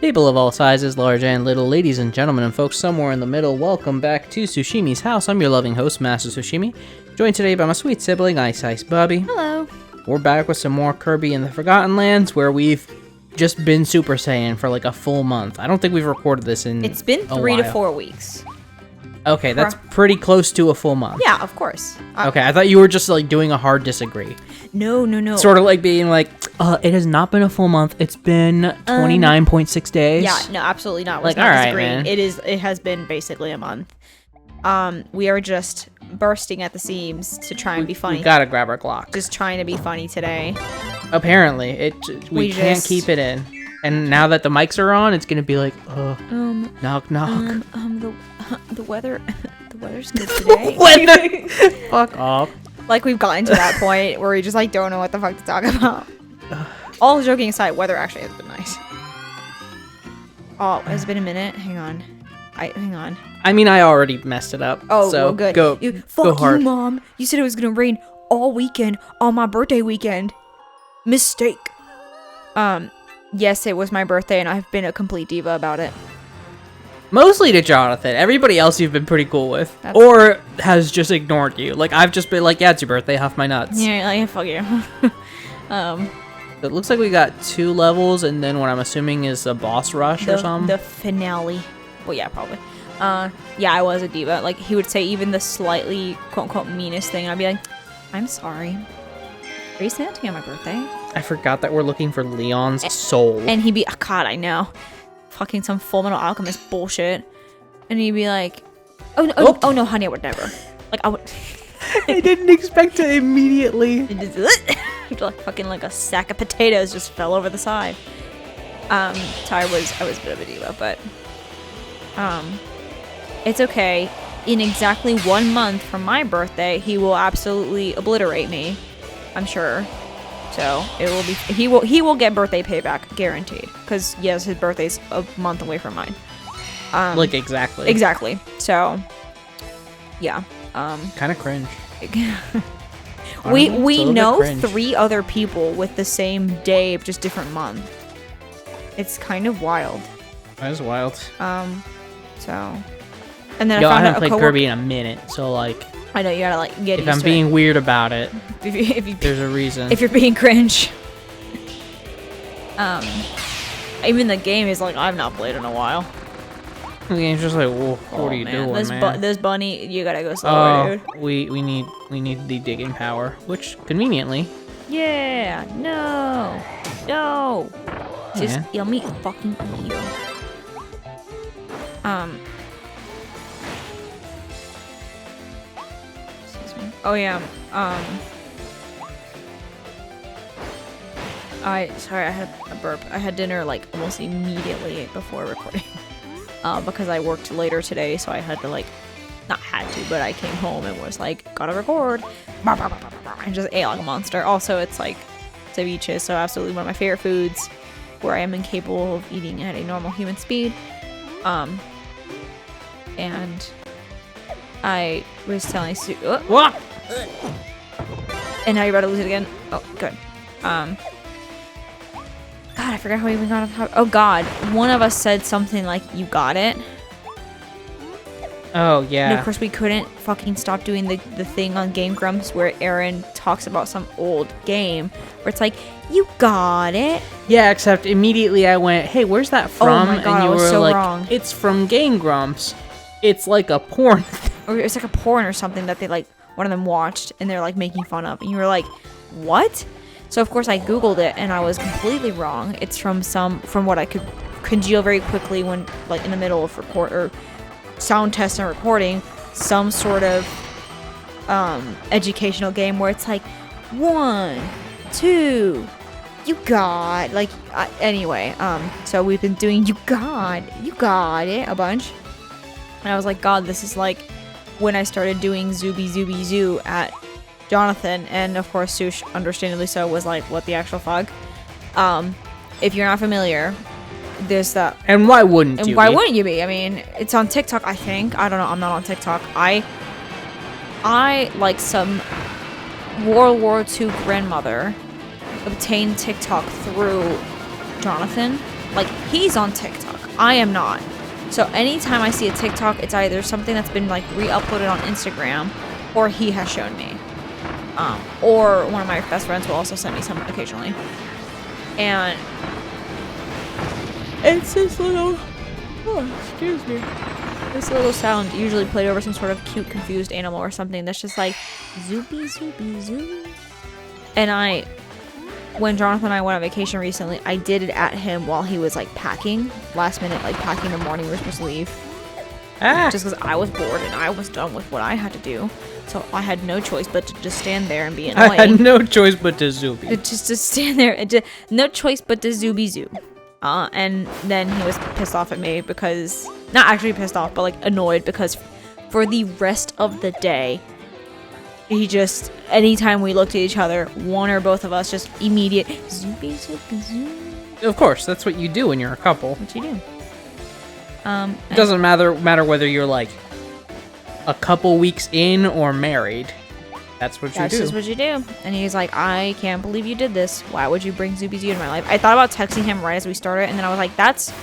People of all sizes, large and little, ladies and gentlemen, and folks somewhere in the middle, welcome back to Sushimi's House. I'm your loving host, Master Sushimi, joined today by my sweet sibling, Ice Bubbie. Hello. We're back with some more Kirby in the Forgotten Lands, where we've just been Super Saiyan for like a full month. I don't think we've recorded this in It's been 3 to 4 weeks. Okay, that's pretty close to a full month. Yeah, of course. Okay, I thought you were just like doing a hard disagree. No. Sort of like being like, it has not been a full month. It's been 29.6 days. Yeah, no, absolutely not. Like, not all right, disagreeing. man. It has been basically a month. We are just bursting at the seams to try and be funny. We gotta grab our Glock. Just trying to be funny today. Apparently, we can't just keep it in. And now that the mics are on, it's gonna be like, knock knock. The weather, the weather's good today. Weather. Fuck off. Like we've gotten to that point where we just like don't know what the fuck to talk about. All joking aside, weather actually has been nice. Oh, has it been a minute? Hang on. Hang on. I mean, I already messed it up. Oh, so well, good. Go hard. You, Mom. You said it was gonna rain all weekend on my birthday weekend. Mistake. Yes, it was my birthday, and I've been a complete diva about it. Mostly to Jonathan. Everybody else you've been pretty cool with. Or has just ignored you. Like, I've just been like, yeah, it's your birthday, huff my nuts. Yeah, like, fuck you. It looks like we got 2 levels, and then what I'm assuming is a boss rush or something. The finale. Well, yeah, probably. Yeah, I was a diva. Like, he would say even the slightly, quote-unquote, meanest thing. I'd be like, I'm sorry. Are you saying that to me on my birthday? I forgot that we're looking for Leon's soul. And he'd be, oh, God, I know. Fucking some Full Metal Alchemist bullshit. And he'd be like, oh no, honey, I would never. Like, I would. I didn't expect to immediately. Like fucking like a sack of potatoes just fell over the side. So I was a bit of a diva, but it's okay. In exactly 1 month from my birthday, he will absolutely obliterate me. I'm sure. So it will be he will get birthday payback guaranteed, because yes, his birthday's a month away from mine. Like exactly. Exactly. So yeah. Kind of cringe. we know 3 other people with the same day, just different month. It's kind of wild. That is wild. So, and then I found haven't out played Kirby in a minute, so like, I know you gotta like get. If I'm being weird about it, there's a reason. If you're being cringe. Even the game is like, I've not played in a while. The game's just like, whoa, what are you doing, man? This bunny, you gotta go slower, dude. We need the digging power, which conveniently. Yeah, no. Just yummy fucking eat. Excuse me. Oh yeah. Sorry, I had a burp. I had dinner like almost immediately before recording. Because I worked later today, so I had to like, not had to, but I came home and was like, gotta record. And just ate like a monster. Also, it's like ceviche, so absolutely one of my favorite foods, where I am incapable of eating at a normal human speed. And I was telling Sue, What? And now you're about to lose it again. Oh, good. God, I forgot how we even got on top. Oh God, one of us said something like, "You got it." Oh yeah. And of course, we couldn't fucking stop doing the thing on Game Grumps where Aaron talks about some old game where it's like, "You got it." Yeah, except immediately I went, "Hey, where's that from?" Oh my God, and you I was were so like, wrong. "It's from Game Grumps. It's like a porn." Or it's like a porn or something that they like one of them watched and they're like making fun of, and you were like, "What?" So of course I googled it and I was completely wrong. It's from what I could congeal very quickly when like in the middle of record or sound test and recording, some sort of educational game where it's like 1, 2, you got like anyway. So we've been doing you got it a bunch, and I was like, God, this is like when I started doing Zooby Zoo at Jonathan, and of course Sush, understandably so, was like, what the actual fuck? If you're not familiar, there's that. And why wouldn't you? Why wouldn't you be? I mean, it's on TikTok, I think. I don't know. I'm not on TikTok. I like some World War II grandmother obtained TikTok through Jonathan, Like, he's on TikTok. I am not. So anytime I see a TikTok, it's either something that's been like re-uploaded on Instagram, or he has shown me. Or one of my best friends will also send me some occasionally. And it's this little, excuse me, this little sound usually played over some sort of cute, confused animal or something that's just like, zoopy, zoopy, zoo. And when Jonathan and I went on vacation recently, I did it at him while he was like packing, last minute, like packing the morning we were supposed to leave. Just because I was bored and I was done with what I had to do. So I had no choice but to just stand there and be annoying. I had no choice but to zoopy. Just to stand there and no choice but to zooby zoo. And then he was pissed off at me because, not actually pissed off, but like annoyed because for the rest of the day, he just, anytime we looked at each other, one or both of us just immediate zooby zooby zoo. Of course, that's what you do when you're a couple. What you do? It doesn't matter whether you're like a couple weeks in or married. That's what you do. That's just what you do. And he's like, I can't believe you did this. Why would you bring Zooby Zoo into my life? I thought about texting him right as we started, and then I was like, that's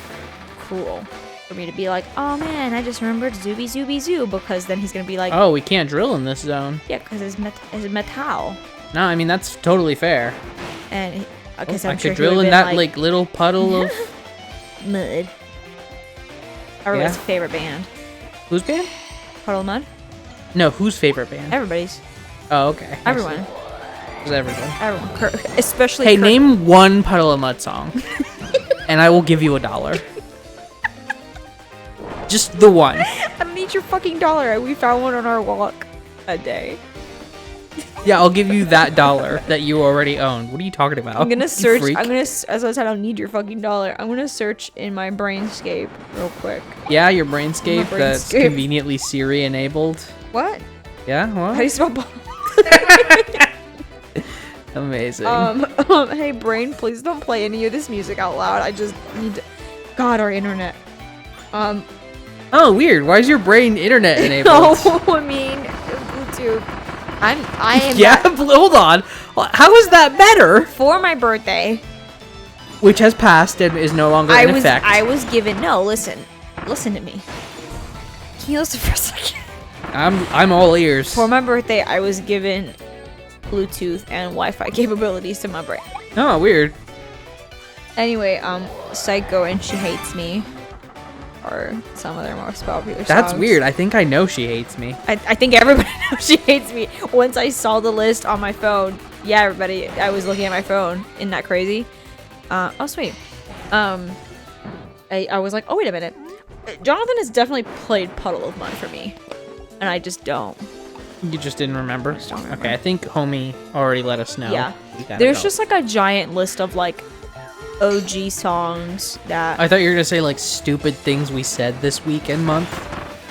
cruel for me to be like, oh man, I just remembered Zooby Zooby Zoo, because then he's gonna be like, oh, we can't drill in this zone. Yeah, because it's metal. No, I mean that's totally fair. And I guess I I'm sure could drill in that like little puddle of mud. Everybody's favorite band. Whose band? Puddle of Mud? No, whose favorite band? Everybody's. Oh, okay. Everyone. Who's everyone? Everyone. Especially Hey, name one Puddle of Mud song. And I will give you $1. Just the one. I don't need your fucking dollar. We found one on our walk a day. Yeah, I'll give you that $1 that you already own. What are you talking about? I'm gonna search. Freak. As I said, I don't need your fucking dollar. I'm gonna search in my brainscape real quick. Yeah, your brainscape that's conveniently Siri enabled. What? Yeah, what? How do you spell ball? Amazing. Hey brain, please don't play any of this music out loud. I just need to. God, our internet. Oh, weird. Why is your brain internet enabled? No, I mean Bluetooth. I am. Yeah, hold on. How is that better? For my birthday, which has passed and is no longer in effect. I was given. No, listen to me. Can you listen for a second? I'm all ears. For my birthday, I was given Bluetooth and Wi-Fi capabilities to my brain. Oh, weird. Anyway, Psycho and She Hates Me are some of their most popular songs. That's weird. I think I know She Hates Me. I think everybody knows She Hates Me. Once I saw the list on my phone, yeah, everybody, I was looking at my phone. Isn't that crazy? Oh, sweet. I was like, oh, wait a minute. Jonathan has definitely played Puddle of Mud for me. And I just don't. You just didn't remember? I just don't remember. Okay, I think homie already let us know. Yeah. There's just like a giant list of like OG songs that I thought you were gonna say like stupid things we said this week and month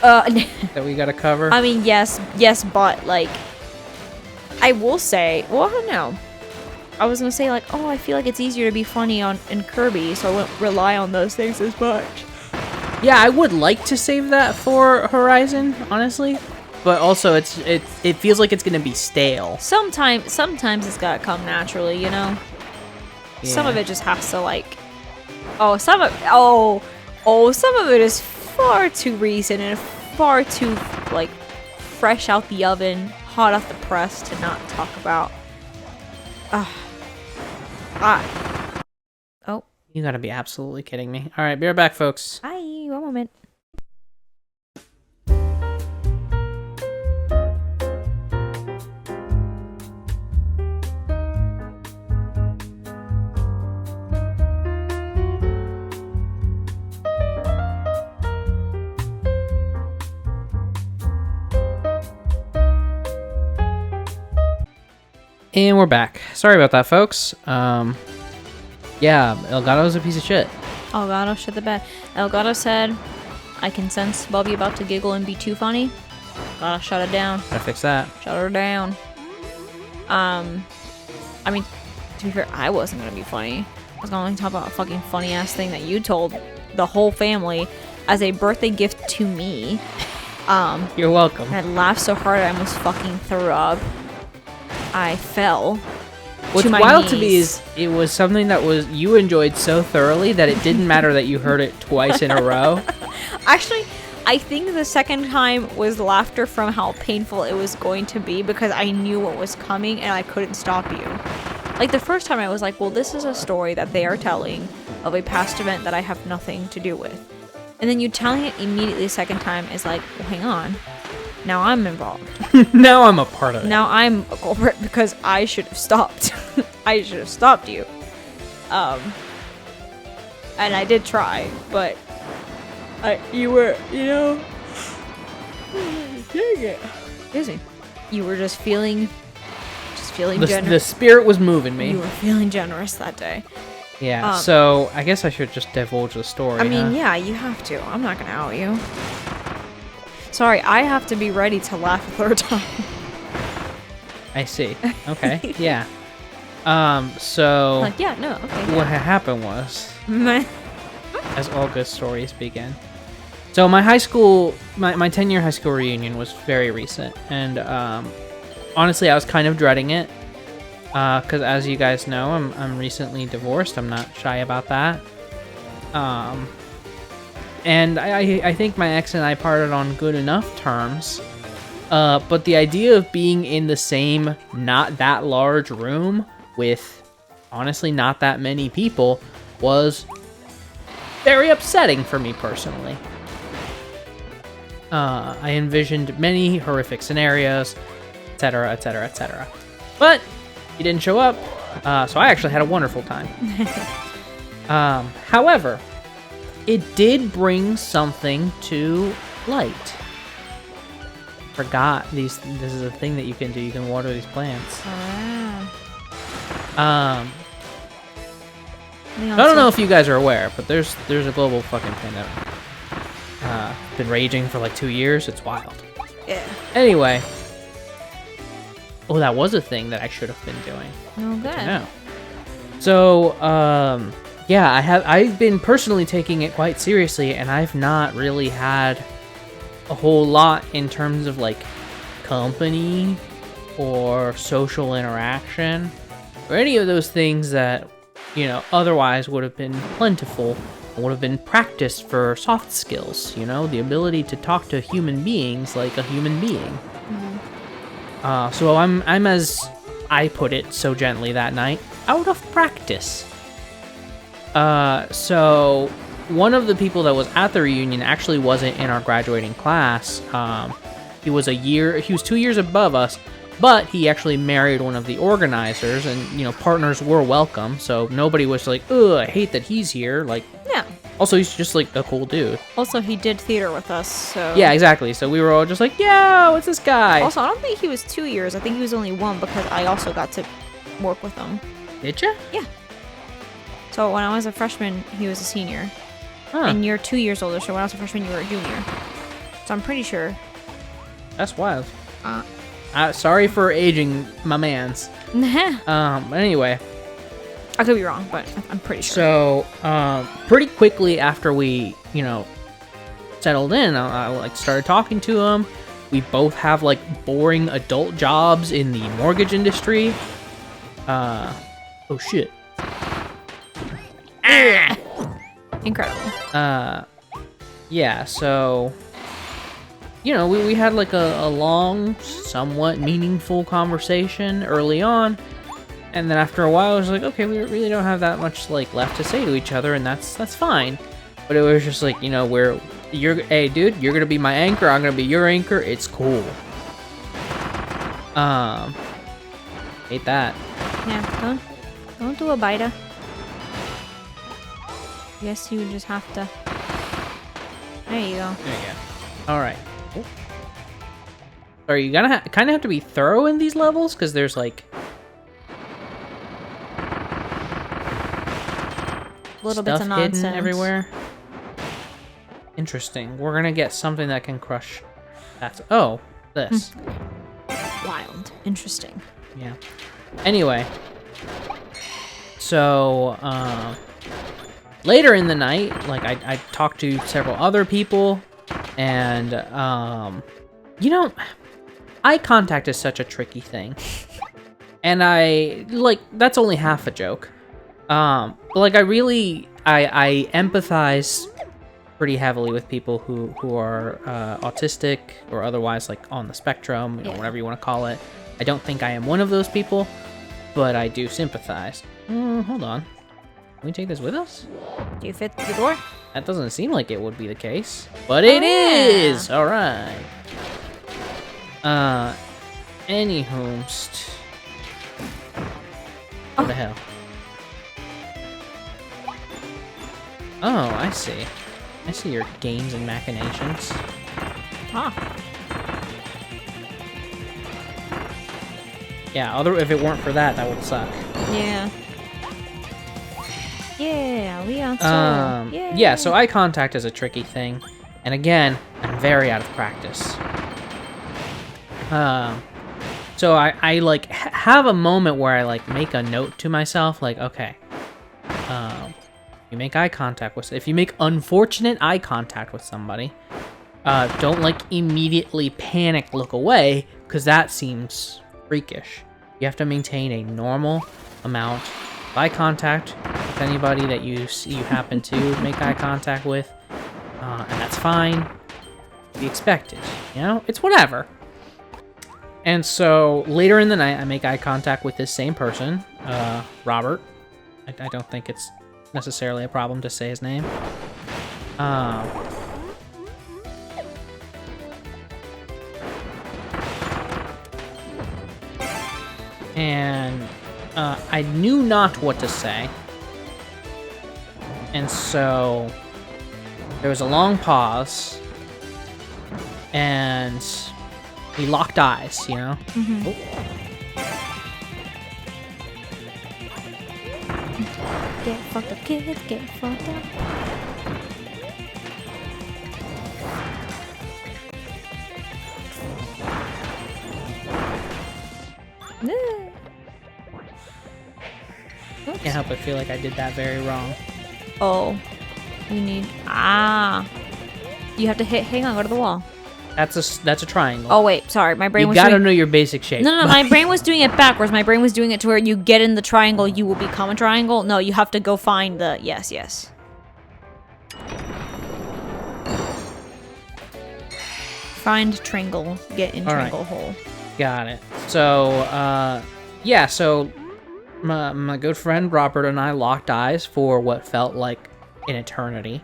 that we gotta cover. I mean, yes, but like I will say, well, I don't know. I was gonna say like, oh, I feel like it's easier to be funny in Kirby, so I won't rely on those things as much. Yeah, I would like to save that for Horizon, honestly, but also it feels like it's gonna be stale. Sometimes it's gotta come naturally, you know. Yeah. Some of it just has to like, some of it is far too recent and far too like fresh out the oven, hot off the press to not talk about. Oh. You gotta be absolutely kidding me. All right, be right back, folks. Hi, one moment. And we're back. Sorry about that, folks. Yeah, Elgato's a piece of shit. Elgato shit the bed. Elgato said, I can sense Bubbie about to giggle and be too funny. Gotta shut it down. Gotta fix that. Shut her down. I mean, to be fair, I wasn't gonna be funny. I was gonna talk about a fucking funny ass thing that you told the whole family as a birthday gift to me. You're welcome. I laughed so hard I almost fucking threw up. I fell What's to my wild knees. to me is it was something that was you enjoyed so thoroughly that it didn't matter that you heard it twice in a row. Actually, I think the second time was laughter from how painful it was going to be because I knew what was coming and I couldn't stop you. Like the first time I was like, well, this is a story that they are telling of a past event that I have nothing to do with. And then you telling it immediately the second time is like, well, hang on. Now I'm involved. Now I'm a part of it. Now I'm a culprit because I should have stopped. I should have stopped you. And I did try, but you were, dang it. Excuse me. You were just feeling generous. The spirit was moving me. You were feeling generous that day. Yeah, so I guess I should just divulge the story. I mean, yeah, you have to. I'm not gonna out you. Sorry, I have to be ready to laugh a third time. I see. Okay, yeah. So... Like, yeah, no, okay. What had happened was... as all good stories begin. So my high school... My 10-year high school reunion was very recent. And, honestly, I was kind of dreading it. Because as you guys know, I'm recently divorced. I'm not shy about that. And I think my ex and I parted on good enough terms. But the idea of being in the same not that large room with honestly not that many people was very upsetting for me personally. I envisioned many horrific scenarios, etc., etc., etc. But he didn't show up, so I actually had a wonderful time. However, it did bring something to light. Forgot this is a thing that you can do. You can water these plants. I don't know if you guys are aware, but there's a global fucking pandemic. Been raging for like 2 years. It's wild. Yeah. Anyway. Oh, that was a thing that I should have been doing. Oh, good. No. So, yeah, I've been personally taking it quite seriously, and I've not really had a whole lot in terms of like company or social interaction or any of those things that, otherwise would have been plentiful and would have been practiced for soft skills, the ability to talk to human beings like a human being. So I'm as I put it so gently that night, out of practice. So one of the people that was at the reunion actually wasn't in our graduating class. He was 2 years above us, but he actually married one of the organizers, and partners were welcome. So nobody was like, "Ugh, I hate that he's here." Like, yeah. Also, he's just like a cool dude. Also, he did theater with us, so... Yeah, exactly. So we were all just like, yo, it's this guy. Also, I don't think he was 2 years. I think he was only 1 because I also got to work with him. Did you? Yeah. So when I was a freshman, he was a senior. Huh. And you're 2 years older, so when I was a freshman, you were a junior. So I'm pretty sure. That's wild. Sorry for aging my mans. Anyway. I could be wrong, but I'm pretty sure. So, pretty quickly after we, settled in, I started talking to him. We both have boring adult jobs in the mortgage industry. Oh shit. Incredible. Yeah, so, we had a long, somewhat meaningful conversation early on. And then after a while, I was like, okay, we really don't have that much left to say to each other, and that's fine. But it was just hey, dude, you're gonna be my anchor, I'm gonna be your anchor. It's cool. Hate that. Yeah, don't do a biter. Guess you just have to. There you go. There you go. All right. Oh. Are you gonna kind of have to be thorough in these levels because there's little bits of nonsense hidden everywhere. Interesting. We're gonna get something that can crush that. Oh, this. Wild. Interesting. Yeah. Anyway. So, later in the night, I talked to several other people, and, eye contact is such a tricky thing. And I, like, that's only half a joke. But, like, I empathize pretty heavily with people who are autistic or otherwise, like, on the spectrum, you know, whatever you want to call it. I don't think I am one of those people, but I do sympathize. Hold on. Can we take this with us? Do you fit the door? That doesn't seem like it would be the case, but it is! Alright. Anyhoomst. What the hell? Oh, I see. I see your games and machinations. Huh. Yeah, if it weren't for that, that would suck. Yeah. Yeah, Leon. Yeah, so eye contact is a tricky thing. And again, I'm very out of practice. So I like have a moment where I like make a note to myself, like, okay, you make eye contact with, if you make unfortunate eye contact with somebody, don't like immediately panic look away, because that seems freakish. You have to maintain a normal amount of eye contact with anybody that you happen to make eye contact with, and that's fine. Be expected, you know, it's whatever. And so later in the night, I make eye contact with this same person, Robert. I don't think it's necessarily a problem to say his name. And I knew not what to say. And so there was a long pause. And we locked eyes, you know? Mm-hmm. Oh. Get fucked up, kids, get fucked up. Can't help but feel like I did that very wrong. Oh. You need... You have to hang on, go to the wall. That's a triangle. Oh, wait, sorry. My brain You was gotta doing... know your basic shape. No, my brain was doing it backwards. My brain was doing it to where you get in the triangle, you will become a triangle. No, you have to go find the... Yes. Find triangle. Get in triangle hole. Got it. So, yeah, so my good friend Robert and I locked eyes for what felt like an eternity.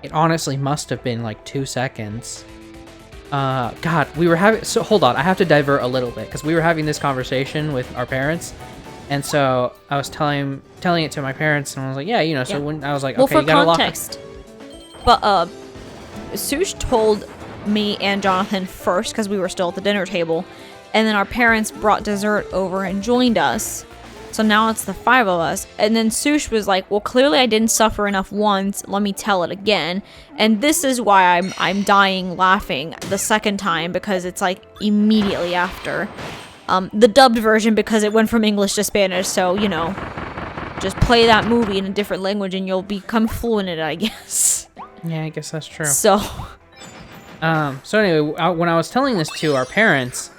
It honestly must have been like 2 seconds. God, we were having... So, hold on. I have to divert a little bit, because we were having this conversation with our parents, and so I was telling it to my parents, and I was like, yeah, you know, so when I was like, okay, well, you gotta for context, but, Sush told me and Jonathan first, because we were still at the dinner table, and then our parents brought dessert over and joined us. So now it's the 5 of us. And then Sush was like, well, clearly I didn't suffer enough once. Let me tell it again. And this is why I'm dying laughing the second time, because it's like immediately after. The dubbed version, because it went from English to Spanish. So, you know, just play that movie in a different language and you'll become fluent in it, I guess. Yeah, I guess that's true. So anyway, when I was telling this to our parents,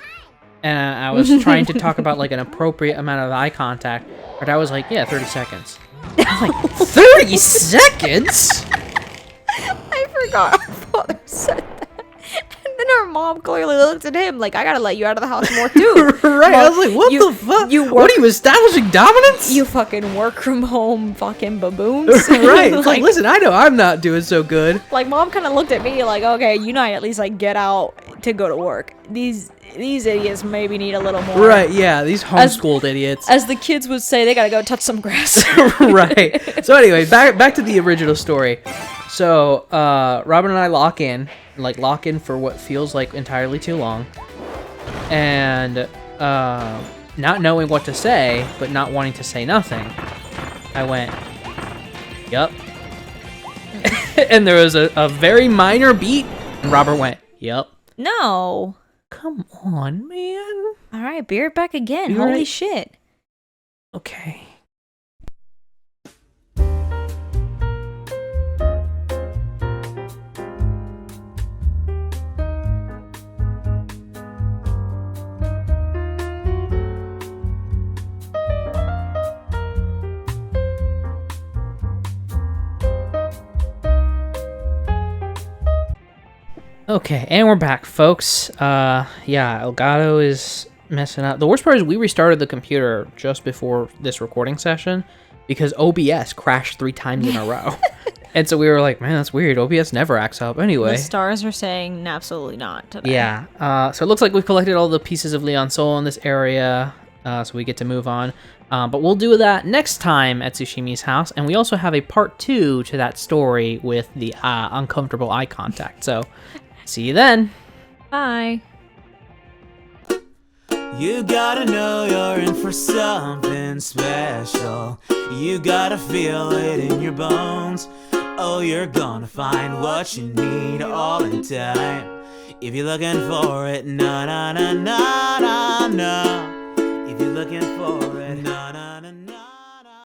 and I was trying to talk about, like, an appropriate amount of eye contact, but I was like, yeah, 30 seconds. I was like, 30 seconds? I forgot our father said that. And then our mom clearly looked at him like, I gotta let you out of the house more, too. Right, Mom, I was like, what the fuck? What, are you establishing dominance? You fucking work from home fucking baboons. Right, it's like, listen, I know I'm not doing so good. Like, Mom kind of looked at me like, okay, you know, I at least, like, get out to go to work. These idiots maybe need a little more. Right, yeah, these homeschooled idiots. As the kids would say, they gotta go touch some grass. Right. So anyway, back to the original story. So, Robin and I lock in for what feels like entirely too long. And, not knowing what to say, but not wanting to say nothing, I went, yup. And there was a very minor beat, and Robert went, yup. No. Come on, man. All right, be right back again. Be Holy right- shit. Okay. Okay, and we're back, folks. Yeah, Elgato is messing up. The worst part is we restarted the computer just before this recording session because OBS crashed 3 times in a row. And so we were like, man, that's weird. OBS never acts up anyway. The stars are saying absolutely not today. Yeah. So it looks like we've collected all the pieces of Leon's soul in this area, so we get to move on. But we'll do that next time at Tsushimi's house, and we also have a part 2 to that story with the uncomfortable eye contact. So see you then. Bye. You gotta know you're in for something special. You gotta feel it in your bones. Oh, you're gonna find what you need all in time. If you're looking for it, na na na na na na.